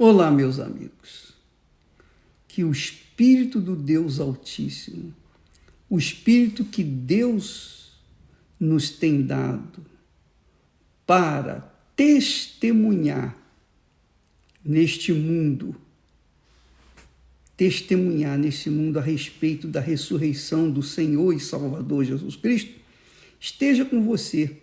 Olá, meus amigos. Que o Espírito do Deus Altíssimo, o Espírito que Deus nos tem dado para testemunhar neste mundo, a respeito da ressurreição do Senhor e Salvador Jesus Cristo, esteja com você,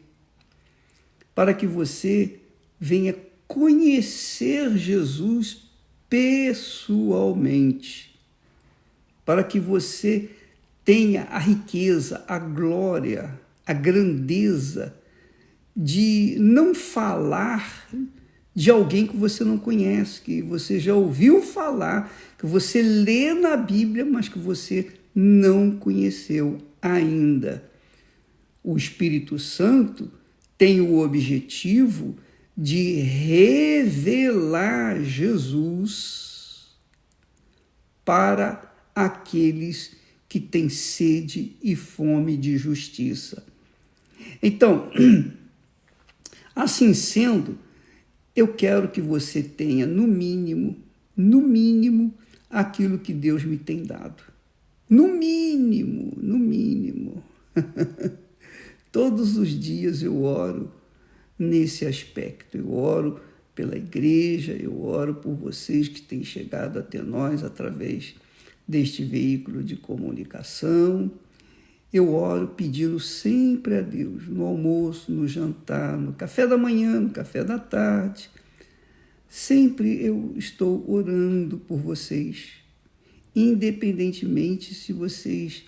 para que você venha conhecer Jesus pessoalmente, para que você tenha a riqueza, a glória, a grandeza de não falar de alguém que você não conhece, que você já ouviu falar, que você lê na Bíblia, mas que você não conheceu ainda. O Espírito Santo tem o objetivo de revelar Jesus para aqueles que têm sede e fome de justiça. Então, assim sendo, eu quero que você tenha, no mínimo, aquilo que Deus me tem dado. No mínimo. Todos os dias eu oro nesse aspecto. Eu oro pela igreja, eu oro por vocês que têm chegado até nós através deste veículo de comunicação. Eu oro pedindo sempre a Deus, no almoço, no jantar, no café da manhã, no café da tarde. Sempre eu estou orando por vocês, independentemente se vocês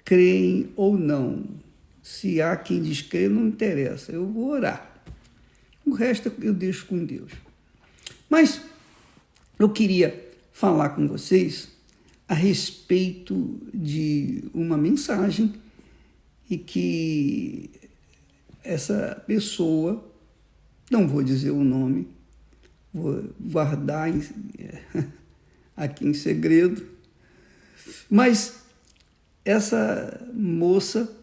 creem ou não. Se há quem descrê, não interessa, eu vou orar. O resto eu deixo com Deus. Mas eu queria falar com vocês a respeito de uma mensagem e que essa pessoa, não vou dizer o nome, vou guardar aqui em segredo, mas essa moça,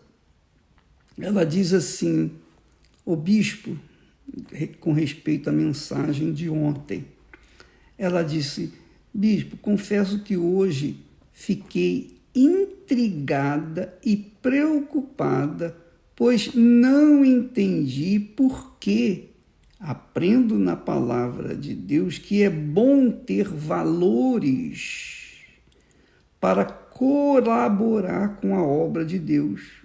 ela diz assim: o bispo, com respeito à mensagem de ontem, ela disse: bispo, confesso que hoje fiquei intrigada e preocupada, pois não entendi por que aprendo na palavra de Deus que é bom ter valores para colaborar com a obra de Deus.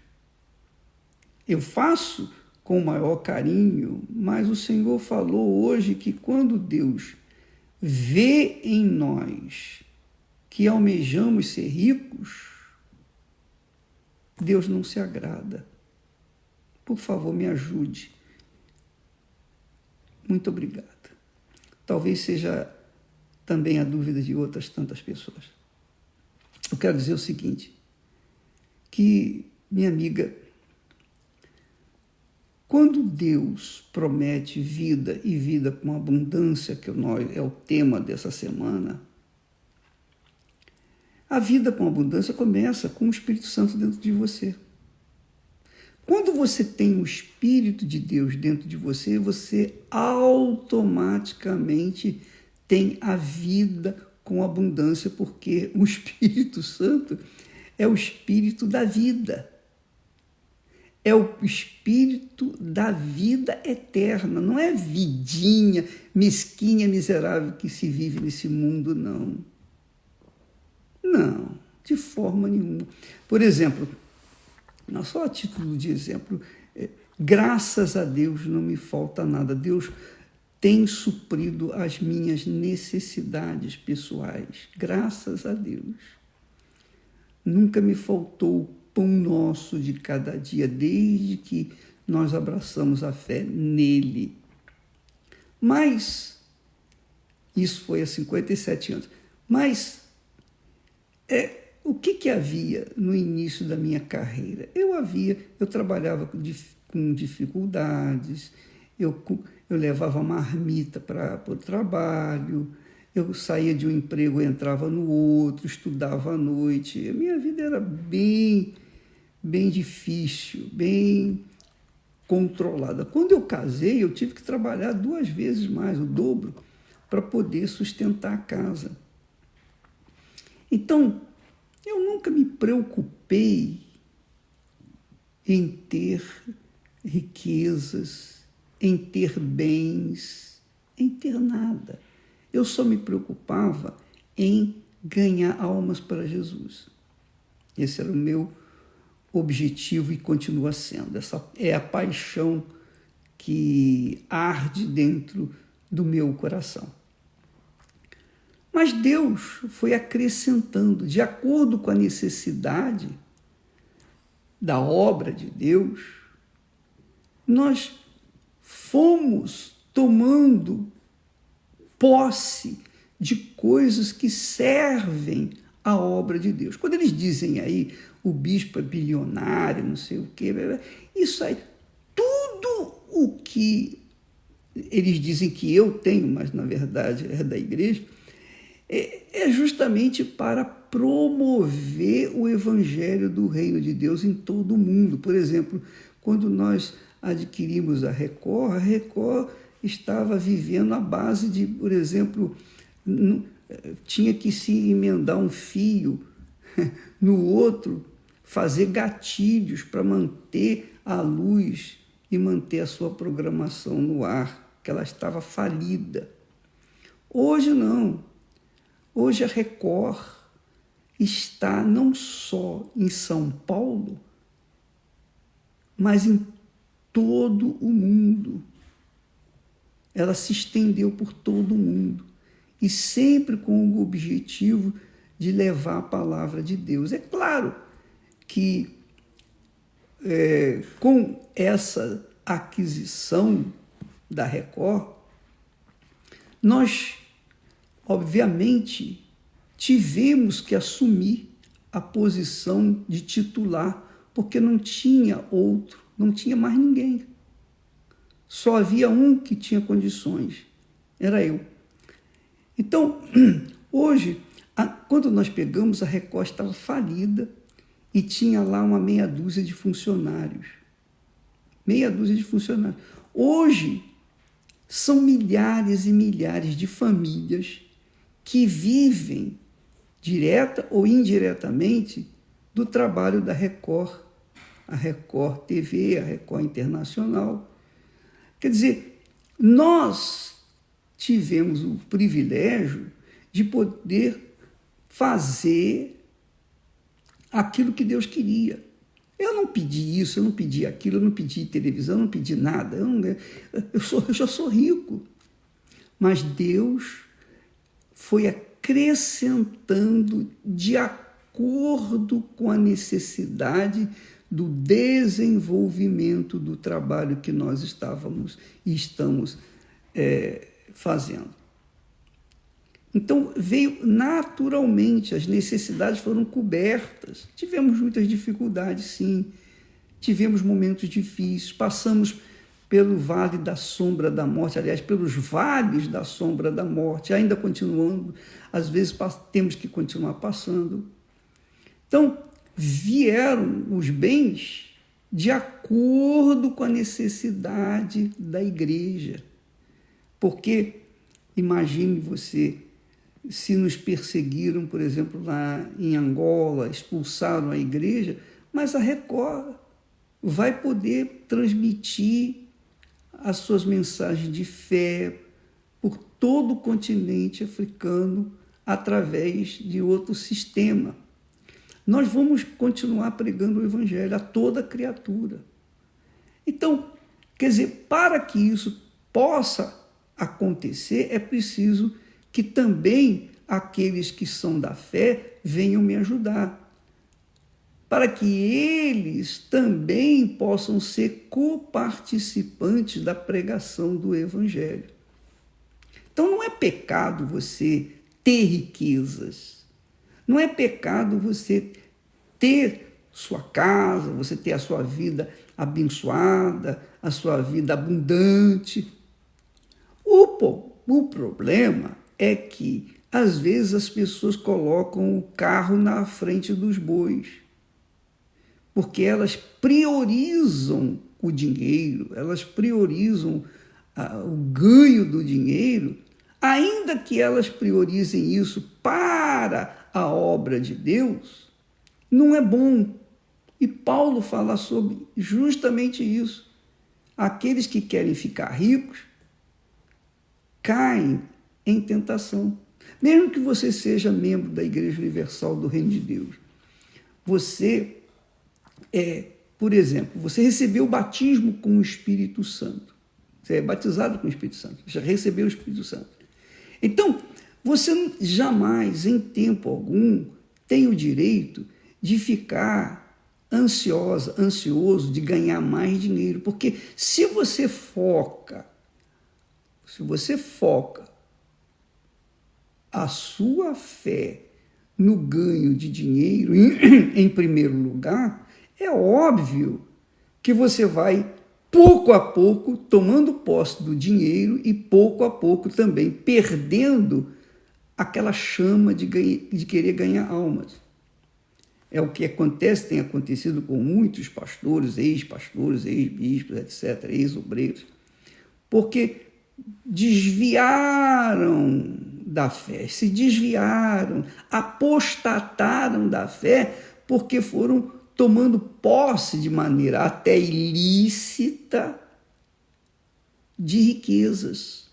Eu faço com o maior carinho, mas o Senhor falou hoje que quando Deus vê em nós que almejamos ser ricos, Deus não se agrada. Por favor, me ajude. Muito obrigada. Talvez seja também a dúvida de outras tantas pessoas. Eu quero dizer o seguinte, que, minha amiga, quando Deus promete vida e vida com abundância, que é o tema dessa semana, a vida com abundância começa com o Espírito Santo dentro de você. Quando você tem o Espírito de Deus dentro de você, você automaticamente tem a vida com abundância, porque o Espírito Santo é o Espírito da vida. É o Espírito da vida eterna, não é vidinha, mesquinha, miserável que se vive nesse mundo, não. Não, de forma nenhuma. Por exemplo, só a título de exemplo, graças a Deus não me falta nada. Deus tem suprido as minhas necessidades pessoais, graças a Deus. Nunca me faltou o pão nosso de cada dia, desde que nós abraçamos a fé nele. Mas, isso foi há 57 anos, mas o que havia no início da minha carreira? Eu trabalhava com dificuldades, eu levava marmita para o trabalho, eu saía de um emprego, entrava no outro, estudava à noite. A minha vida era bem difícil, bem controlada. Quando eu casei, eu tive que trabalhar 2 vezes mais, o dobro, para poder sustentar a casa. Então, eu nunca me preocupei em ter riquezas, em ter bens, em ter nada. Eu só me preocupava em ganhar almas para Jesus. Esse era o meu objetivo e continua sendo. Essa é a paixão que arde dentro do meu coração. Mas Deus foi acrescentando, de acordo com a necessidade da obra de Deus, nós fomos tomando posse de coisas que servem à obra de Deus. Quando eles dizem aí, o bispo é bilionário, não sei o quê, isso aí, tudo o que eles dizem que eu tenho, mas na verdade é da igreja, é justamente para promover o evangelho do reino de Deus em todo o mundo. Por exemplo, quando nós adquirimos a Record estava vivendo à base de, por exemplo, tinha que se emendar um fio no outro, fazer gatilhos para manter a luz e manter a sua programação no ar, que ela estava falida. Hoje não. Hoje a Record está não só em São Paulo, mas em todo o mundo. Ela se estendeu por todo o mundo e sempre com o objetivo de levar a palavra de Deus. É claro que com essa aquisição da Record, nós, obviamente, tivemos que assumir a posição de titular, porque não tinha outro, não tinha mais ninguém. Só havia um que tinha condições, era eu. Então, hoje, quando nós pegamos, a Record estava falida e tinha lá uma meia dúzia de funcionários. Meia dúzia de funcionários. Hoje, são milhares e milhares de famílias que vivem, direta ou indiretamente, do trabalho da Record, a Record TV, a Record Internacional. Quer dizer, nós tivemos o privilégio de poder fazer aquilo que Deus queria. Eu não pedi isso, eu não pedi aquilo, eu não pedi televisão, eu não pedi nada. Eu já sou rico. Mas Deus foi acrescentando de acordo com a necessidade do desenvolvimento do trabalho que nós estamos fazendo. Então, veio naturalmente, as necessidades foram cobertas. Tivemos muitas dificuldades, sim. Tivemos momentos difíceis, passamos pelo vale da sombra da morte, aliás, pelos vales da sombra da morte, ainda continuando, às vezes temos que continuar passando. Então, vieram os bens de acordo com a necessidade da igreja. Porque, imagine você, se nos perseguiram, por exemplo, lá em Angola, expulsaram a igreja, mas a Record vai poder transmitir as suas mensagens de fé por todo o continente africano através de outro sistema. Nós vamos continuar pregando o evangelho a toda criatura. Então, quer dizer, para que isso possa acontecer, é preciso que também aqueles que são da fé venham me ajudar, para que eles também possam ser coparticipantes da pregação do evangelho. Então não é pecado você ter riquezas, não é pecado você ter sua casa, você ter a sua vida abençoada, a sua vida abundante. O problema é que, às vezes, as pessoas colocam o carro na frente dos bois, porque elas priorizam o dinheiro, elas priorizam o ganho do dinheiro ainda que elas priorizem isso para a obra de Deus, não é bom. E Paulo fala sobre justamente isso. Aqueles que querem ficar ricos caem em tentação. Mesmo que você seja membro da Igreja Universal do Reino de Deus, você por exemplo, você recebeu o batismo com o Espírito Santo. Você é batizado com o Espírito Santo, já recebeu o Espírito Santo. Então, você jamais, em tempo algum, tem o direito de ficar ansioso de ganhar mais dinheiro, porque se você foca a sua fé no ganho de dinheiro em primeiro lugar, é óbvio que você vai, pouco a pouco, tomando posse do dinheiro e, pouco a pouco, também perdendo aquela chama de querer ganhar almas. É o que acontece, tem acontecido com muitos pastores, ex-pastores, ex-bispos, etc., ex-obreiros, porque desviaram da fé, se desviaram, apostataram da fé, porque foram tomando posse de maneira até ilícita de riquezas.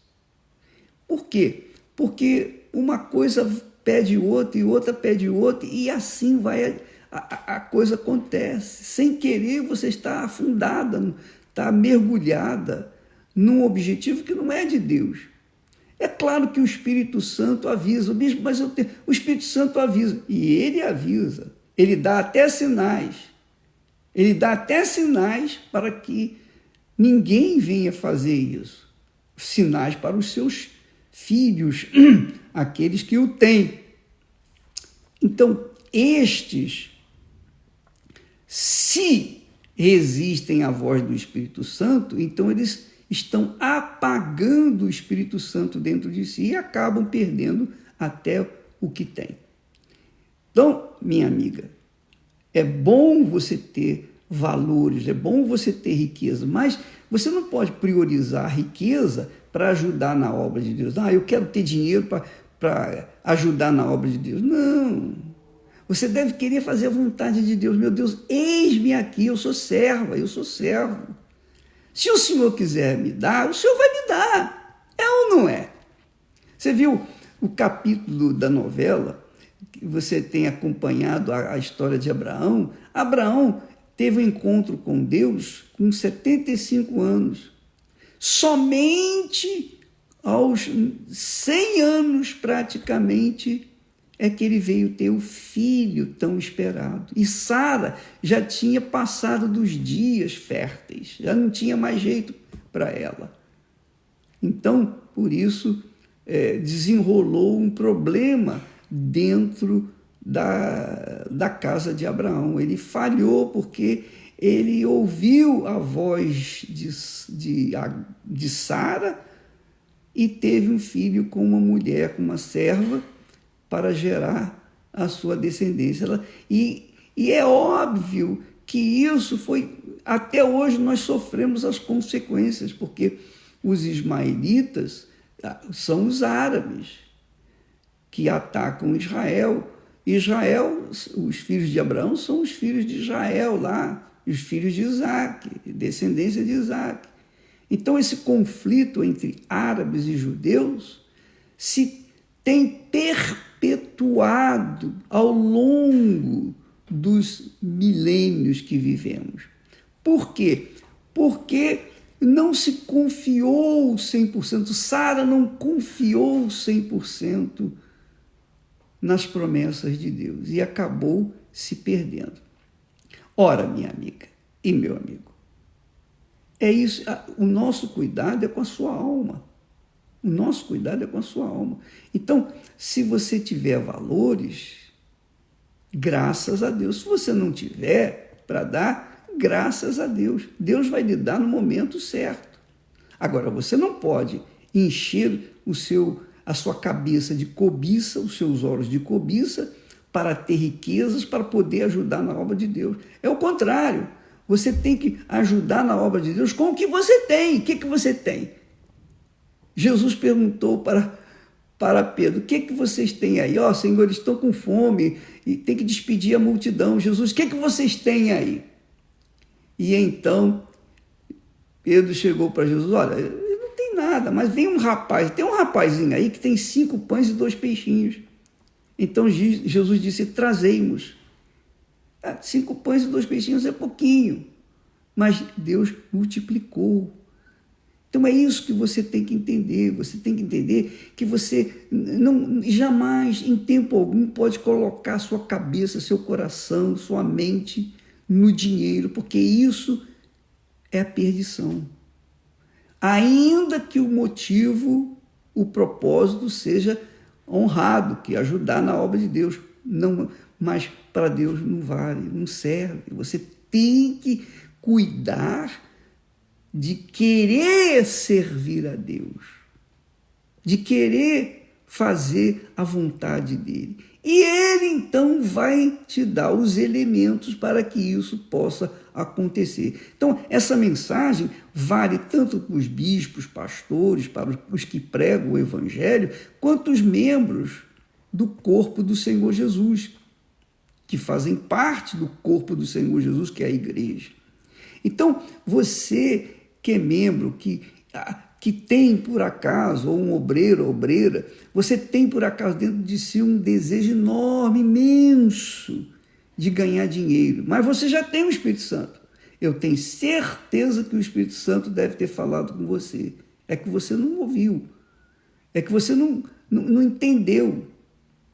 Por quê? Porque uma coisa pede outra e outra pede outra, e assim vai a coisa acontece. Sem querer, você está afundada, está mergulhada num objetivo que não é de Deus. É claro que o Espírito Santo avisa, mas o Espírito Santo avisa, e ele avisa. Ele dá até sinais. Ele dá até sinais para que ninguém venha fazer isso. Sinais para os seus filhos, aqueles que o têm. Então, estes, se resistem à voz do Espírito Santo, então eles estão apagando o Espírito Santo dentro de si e acabam perdendo até o que têm. Então, minha amiga, é bom você ter valores, é bom você ter riqueza, mas você não pode priorizar a riqueza para ajudar na obra de Deus. Eu quero ter dinheiro para ajudar na obra de Deus. Não. Você deve querer fazer a vontade de Deus. Meu Deus, eis-me aqui, eu sou serva, eu sou servo. Se o Senhor quiser me dar, o Senhor vai me dar. É ou não é? Você viu o capítulo da novela? Você tem acompanhado a história de Abraão. Abraão teve um encontro com Deus com 75 anos. Somente aos 100 anos, praticamente, é que ele veio ter o filho tão esperado. E Sara já tinha passado dos dias férteis, já não tinha mais jeito para ela. Então, por isso, desenrolou um problema dentro da casa de Abraão. Ele falhou porque ele ouviu a voz de Sara e teve um filho com uma mulher, com uma serva, para gerar a sua descendência. E é óbvio que isso foi... Até hoje nós sofremos as consequências, porque os ismaelitas são os árabes que atacam Israel. Israel, os filhos de Abraão são os filhos de Israel lá, os filhos de Isaac, descendência de Isaac. Então, esse conflito entre árabes e judeus se tem perpetuado ao longo dos milênios que vivemos. Por quê? Porque não se confiou 100%, Sara não confiou 100% nas promessas de Deus e acabou se perdendo. Ora, minha amiga e meu amigo, é isso, o nosso cuidado é com a sua alma. O nosso cuidado é com a sua alma. Então, se você tiver valores, graças a Deus. Se você não tiver para dar, graças a Deus. Deus vai lhe dar no momento certo. Agora, você não pode encher a sua cabeça de cobiça, os seus olhos de cobiça, para ter riquezas, para poder ajudar na obra de Deus. É o contrário. Você tem que ajudar na obra de Deus com o que você tem. O que você tem? Jesus perguntou para para Pedro: o que é que vocês têm aí? Ó, Senhor, eles estão com fome e tem que despedir a multidão. Jesus, o que é que vocês têm aí? E então Pedro chegou para Jesus: olha, não tem nada, mas vem um rapaz, tem um rapazinho aí que tem 5 pães e 2 peixinhos. Então Jesus disse: trazei-mos. 5 pães e 2 peixinhos é pouquinho, mas Deus multiplicou. Então é isso que você tem que entender. Você tem que entender que você não jamais, em tempo algum, pode colocar sua cabeça, seu coração, sua mente no dinheiro, porque isso é a perdição. Ainda que o motivo, o propósito seja honrado, que ajudar na obra de Deus, não, mas para Deus não vale, não serve. Você tem que cuidar de querer servir a Deus, de querer fazer a vontade dele. E ele então vai te dar os elementos para que isso possa acontecer. Então, essa mensagem vale tanto para os bispos, pastores, para os que pregam o evangelho, quanto os membros do corpo do Senhor Jesus, que fazem parte do corpo do Senhor Jesus, que é a igreja. Então, você que é membro, que tem por acaso, ou um obreiro ou obreira, você tem por acaso dentro de si um desejo enorme, imenso, de ganhar dinheiro, mas você já tem o Espírito Santo. Eu tenho certeza que o Espírito Santo deve ter falado com você. É que você não ouviu, é que você não entendeu,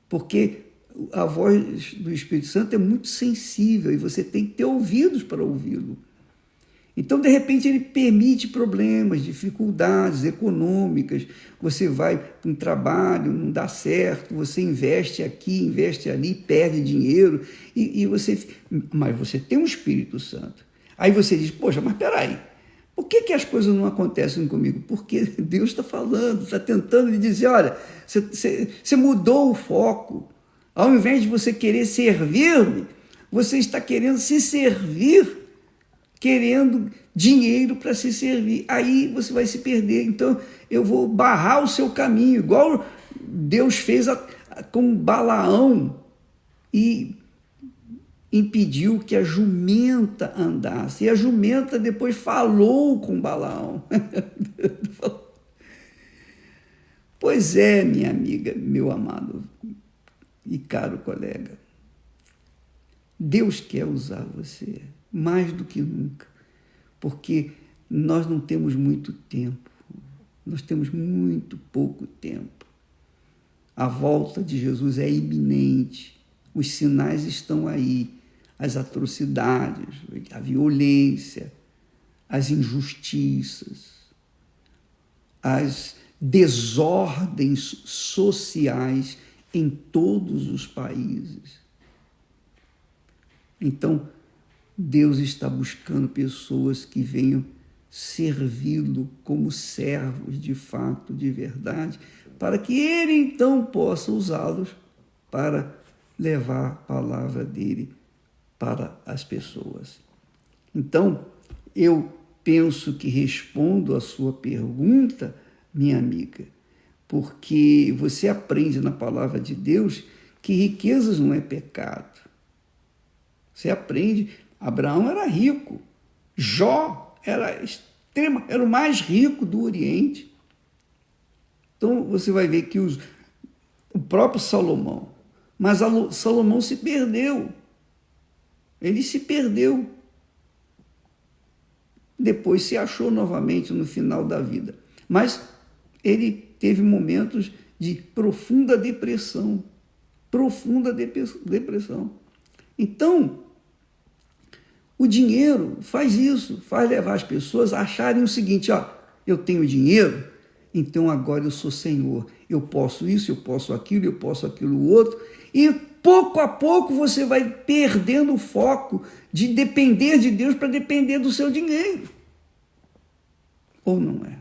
porque a voz do Espírito Santo é muito sensível e você tem que ter ouvidos para ouvi-lo. Então, de repente, ele permite problemas, dificuldades econômicas. Você vai para um trabalho, não dá certo, você investe aqui, investe ali, perde dinheiro, mas você tem um Espírito Santo. Aí você diz: poxa, mas peraí, por que as coisas não acontecem comigo? Porque Deus está falando, está tentando lhe dizer: olha, você mudou o foco. Ao invés de você querer servir-me, você está querendo se servir, querendo dinheiro para se servir. Aí você vai se perder. Então, eu vou barrar o seu caminho, igual Deus fez com Balaão e impediu que a jumenta andasse. E a jumenta depois falou com Balaão. Pois é, minha amiga, meu amado e caro colega, Deus quer usar você mais do que nunca, porque nós não temos muito tempo, nós temos muito pouco tempo. A volta de Jesus é iminente, os sinais estão aí, as atrocidades, a violência, as injustiças, as desordens sociais em todos os países. Então, Deus está buscando pessoas que venham servi-lo como servos de fato, de verdade, para que ele então possa usá-los para levar a palavra dele para as pessoas. Então, eu penso que respondo a sua pergunta, minha amiga, porque você aprende na palavra de Deus que riquezas não é pecado. Você aprende, Abraão era rico, Jó era o mais rico do Oriente. Então você vai ver que o próprio Salomão, mas Salomão se perdeu. Ele se perdeu. Depois se achou novamente no final da vida. Mas ele teve momentos de profunda depressão. Profunda depressão. Então, o dinheiro faz isso, faz levar as pessoas a acharem o seguinte: ó, eu tenho dinheiro, então agora eu sou senhor. Eu posso isso, eu posso aquilo outro. E pouco a pouco você vai perdendo o foco de depender de Deus para depender do seu dinheiro. Ou não é?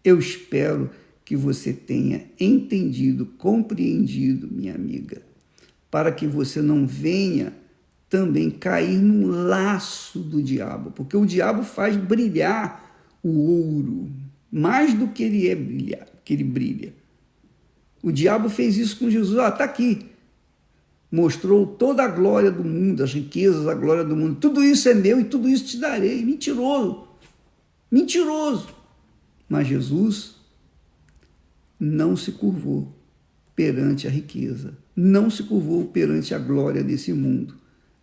Eu espero que você tenha entendido, compreendido, minha amiga, para que você não venha também cair num laço do diabo, porque o diabo faz brilhar o ouro, mais do que ele que ele brilha. O diabo fez isso com Jesus. Está aqui. Mostrou toda a glória do mundo, as riquezas, a glória do mundo. Tudo isso é meu e tudo isso te darei. Mentiroso. Mentiroso. Mas Jesus não se curvou perante a riqueza. Não se curvou perante a glória desse mundo.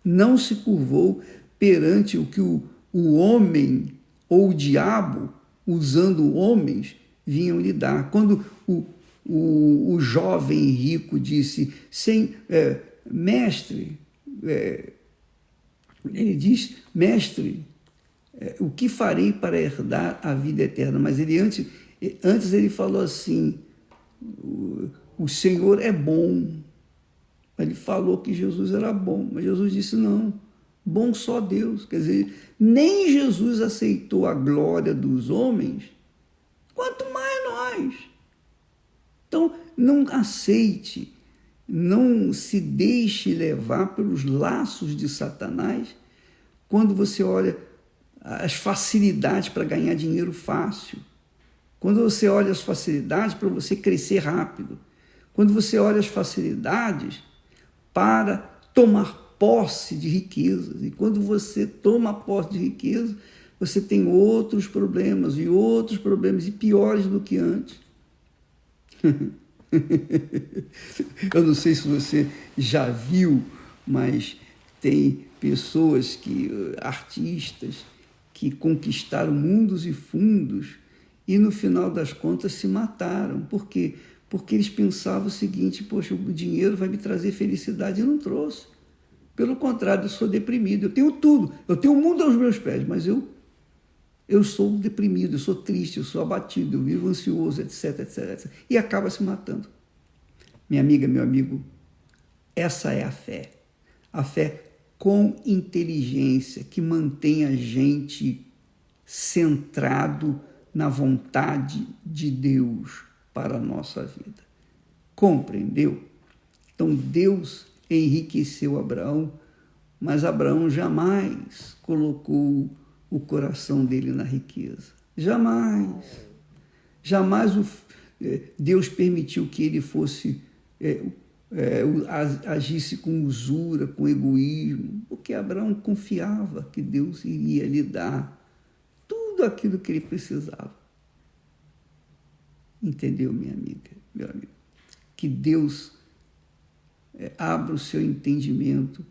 Não se curvou perante o que o homem ou o diabo, usando homens, vinham lhe dar. Quando o jovem rico disse, mestre, ele diz, mestre, o que farei para herdar a vida eterna? Mas ele antes ele falou assim, o Senhor é bom. Ele falou que Jesus era bom, mas Jesus disse não, bom só Deus. Quer dizer, nem Jesus aceitou a glória dos homens, quanto mais nós. Então, não aceite, não se deixe levar pelos laços de Satanás quando você olha as facilidades para ganhar dinheiro fácil, quando você olha as facilidades para você crescer rápido, quando você olha as facilidades para tomar posse de riquezas. E quando você toma posse de riqueza, você tem outros problemas, e piores do que antes. Eu não sei se você já viu, mas tem pessoas artistas, que conquistaram mundos e fundos e no final das contas se mataram. Por quê? Porque eles pensavam o seguinte, poxa, o dinheiro vai me trazer felicidade, e não trouxe. Pelo contrário, eu sou deprimido, eu tenho tudo, eu tenho o mundo aos meus pés, mas eu sou deprimido, eu sou triste, eu sou abatido, eu vivo ansioso, etc, etc, etc. E acaba se matando. Minha amiga, meu amigo, essa é a fé. A fé com inteligência, que mantém a gente centrado na vontade de Deus para a nossa vida. Compreendeu? Então, Deus enriqueceu Abraão, mas Abraão jamais colocou o coração dele na riqueza. Jamais. Jamais Deus permitiu que ele fosse, agisse com usura, com egoísmo, porque Abraão confiava que Deus iria lhe dar tudo aquilo que ele precisava. Entendeu, minha amiga, meu amigo? Que Deus abra o seu entendimento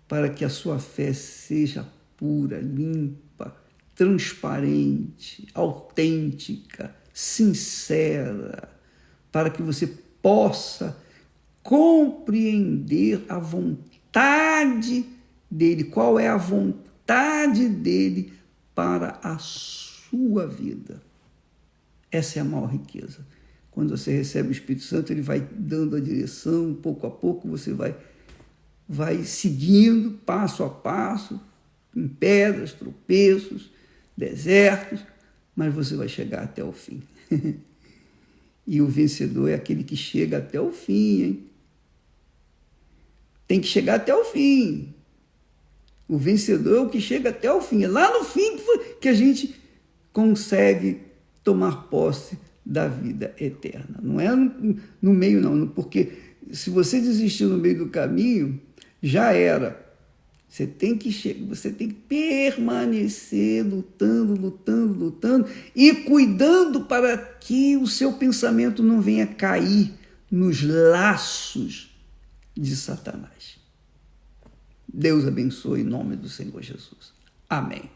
para que a sua fé seja pura, limpa, transparente, autêntica, sincera, para que você possa compreender a vontade dele. Qual é a vontade dele para a sua vida? Essa é a maior riqueza. Quando você recebe o Espírito Santo, ele vai dando a direção, pouco a pouco você vai seguindo, passo a passo, em pedras, tropeços, desertos, mas você vai chegar até o fim. E o vencedor é aquele que chega até o fim, hein? Tem que chegar até o fim. O vencedor é o que chega até o fim. É lá no fim que a gente consegue tomar posse da vida eterna. Não é no meio, não, porque se você desistir no meio do caminho, já era. Você tem que permanecer lutando e cuidando para que o seu pensamento não venha cair nos laços de Satanás. Deus abençoe em nome do Senhor Jesus. Amém.